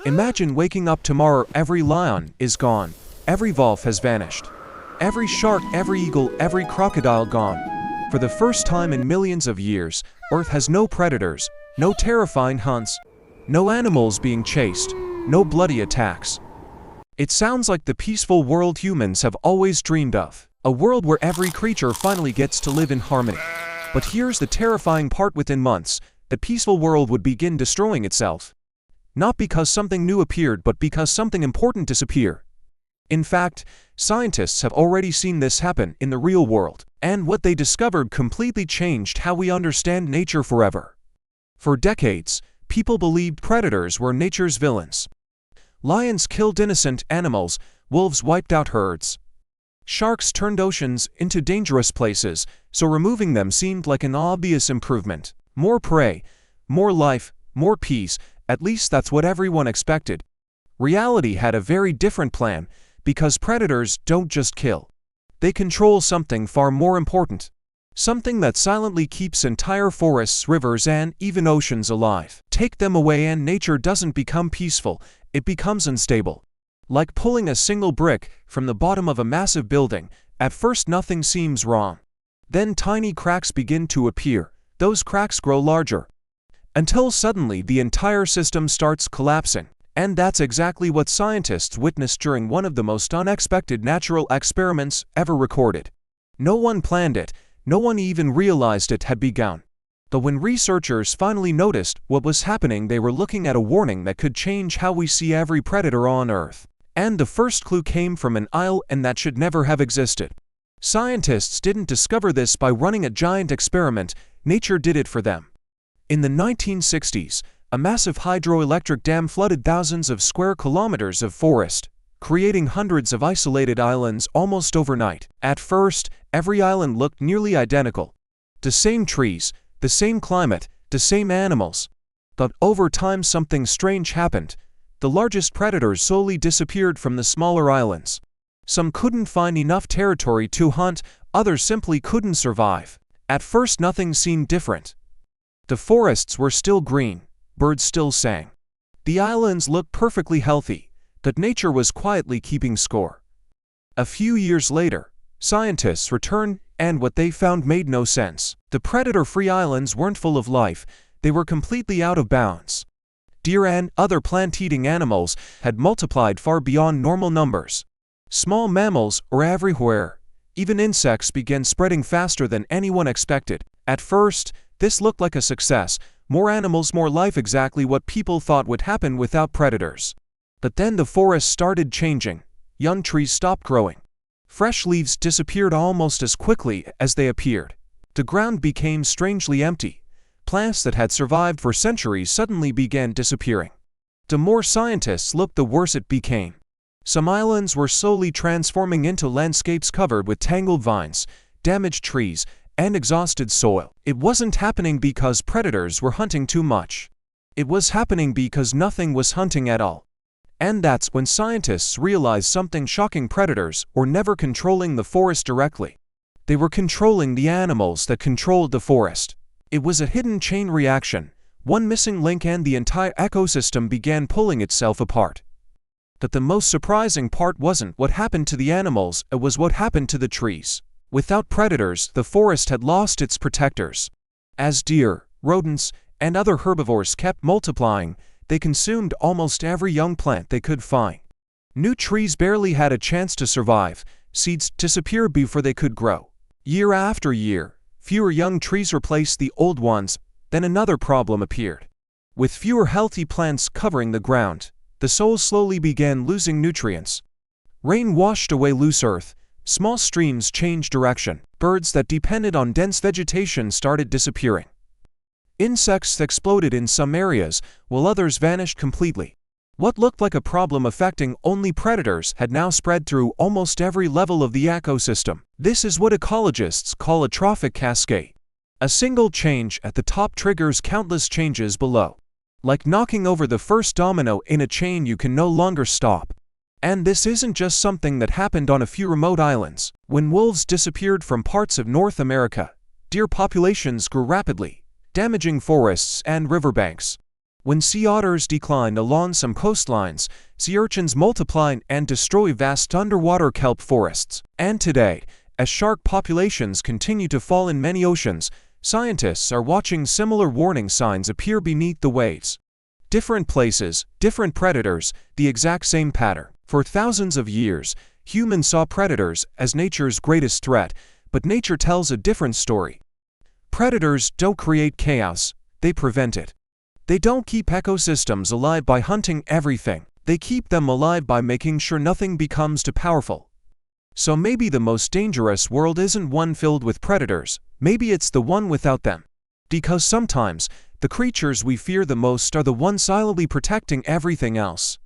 Imagine waking up tomorrow, every lion is gone, every wolf has vanished, every shark, every eagle, every crocodile gone. For the first time in millions of years, Earth has no predators, no terrifying hunts, no animals being chased, no bloody attacks. It sounds like the peaceful world humans have always dreamed of, a world where every creature finally gets to live in harmony. But here's the terrifying part: within months, the peaceful world would begin destroying itself. Not because something new appeared, but because something important disappeared. In fact, scientists have already seen this happen in the real world, and what they discovered completely changed how we understand nature forever. For decades, people believed predators were nature's villains. Lions killed innocent animals, wolves wiped out herds. Sharks turned oceans into dangerous places, so removing them seemed like an obvious improvement. More prey, more life, more peace, at least that's what everyone expected. Reality had a very different plan, because predators don't just kill. They control something far more important. Something that silently keeps entire forests, rivers, and even oceans alive. Take them away and nature doesn't become peaceful, it becomes unstable. Like pulling a single brick from the bottom of a massive building, at first nothing seems wrong. Then tiny cracks begin to appear. Those cracks grow larger, until suddenly the entire system starts collapsing. And that's exactly what scientists witnessed during one of the most unexpected natural experiments ever recorded. No one planned it, no one even realized it had begun. But when researchers finally noticed what was happening, they were looking at a warning that could change how we see every predator on Earth. And the first clue came from an island that should never have existed. Scientists didn't discover this by running a giant experiment, nature did it for them. In the 1960s, a massive hydroelectric dam flooded thousands of square kilometers of forest, creating hundreds of isolated islands almost overnight. At first, every island looked nearly identical. The same trees, the same climate, the same animals. But over time something strange happened. The largest predators slowly disappeared from the smaller islands. Some couldn't find enough territory to hunt, others simply couldn't survive. At first nothing seemed different. The forests were still green, birds still sang. The islands looked perfectly healthy, but nature was quietly keeping score. A few years later, scientists returned, and what they found made no sense. The predator-free islands weren't full of life, they were completely out of bounds. Deer and other plant-eating animals had multiplied far beyond normal numbers. Small mammals were everywhere. Even insects began spreading faster than anyone expected. At first, this looked like a success. More animals, more life, exactly what people thought would happen without predators. But then the forest started changing. Young trees stopped growing. Fresh leaves disappeared almost as quickly as they appeared. The ground became strangely empty. Plants that had survived for centuries suddenly began disappearing. The more scientists looked, the worse it became. Some islands were slowly transforming into landscapes covered with tangled vines, damaged trees, and exhausted soil. It wasn't happening because predators were hunting too much. It was happening because nothing was hunting at all. And that's when scientists realized something shocking: predators were never controlling the forest directly. They were controlling the animals that controlled the forest. It was a hidden chain reaction, one missing link, and the entire ecosystem began pulling itself apart. But the most surprising part wasn't what happened to the animals, it was what happened to the trees. Without predators, the forest had lost its protectors. As deer, rodents, and other herbivores kept multiplying, they consumed almost every young plant they could find. New trees barely had a chance to survive, seeds disappeared before they could grow. Year after year, fewer young trees replaced the old ones. Then another problem appeared. With fewer healthy plants covering the ground, the soil slowly began losing nutrients. Rain washed away loose earth. Small streams changed direction. Birds that depended on dense vegetation started disappearing. Insects exploded in some areas, while others vanished completely. What looked like a problem affecting only predators had now spread through almost every level of the ecosystem. This is what ecologists call a trophic cascade. A single change at the top triggers countless changes below. Like knocking over the first domino in a chain you can no longer stop. And this isn't just something that happened on a few remote islands. When wolves disappeared from parts of North America, deer populations grew rapidly, damaging forests and riverbanks. When sea otters decline along some coastlines, sea urchins multiply and destroy vast underwater kelp forests. And today, as shark populations continue to fall in many oceans, scientists are watching similar warning signs appear beneath the waves. Different places, different predators, the exact same pattern. For thousands of years, humans saw predators as nature's greatest threat, but nature tells a different story. Predators don't create chaos, they prevent it. They don't keep ecosystems alive by hunting everything. They keep them alive by making sure nothing becomes too powerful. So maybe the most dangerous world isn't one filled with predators, maybe it's the one without them. Because sometimes, the creatures we fear the most are the ones silently protecting everything else.